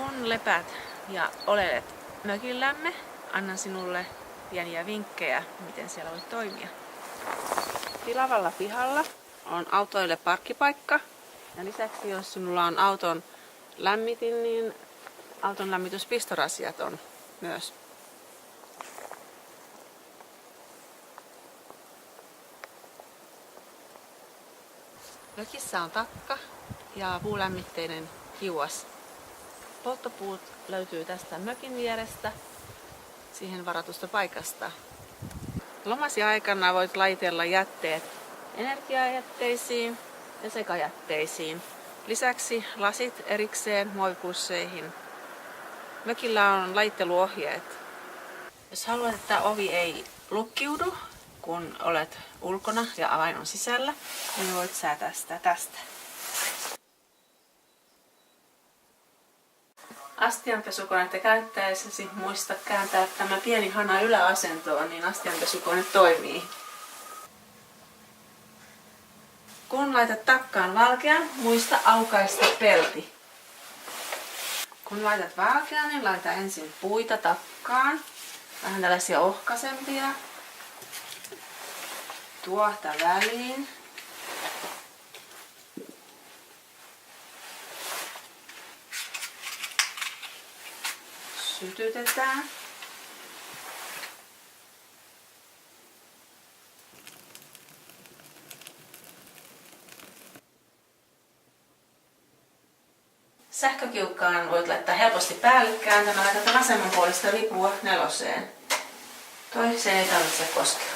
Kun lepät ja olelet mökillämme, annan sinulle pieniä vinkkejä, miten siellä voit toimia. Tilavalla pihalla on autoille parkkipaikka. Ja lisäksi, jos sinulla on auton lämmitin, niin auton lämmityspistorasiat on myös. Mökissä on takka ja puulämmitteinen kiuas. Polttopuut löytyy tästä mökin vierestä siihen varatusta paikasta. Lomasi aikana voit laitella jätteet energiajätteisiin ja sekajätteisiin. Lisäksi lasit erikseen muovipusseihin. Mökillä on lajitteluohjeet. Jos haluat, että ovi ei lukkiudu, kun olet ulkona ja avain on sisällä, niin voit säätää sitä tästä. Astianpesukonetta käyttäessäsi muista kääntää tämä pieni hana yläasentoon, niin astianpesukone toimii. Kun laitat takkaan valkean, muista aukaista pelti. Kun laitat valkean, niin laita ensin puita takkaan. Vähän tällaisia ohkaisempia. Tuohta väliin. Sytytetään. Sähkökiukkaan voit laittaa helposti päällekkäin. Tämä laitetaan vasemmanpuolista ripua 4. Toiseen ei tarvitse koskea.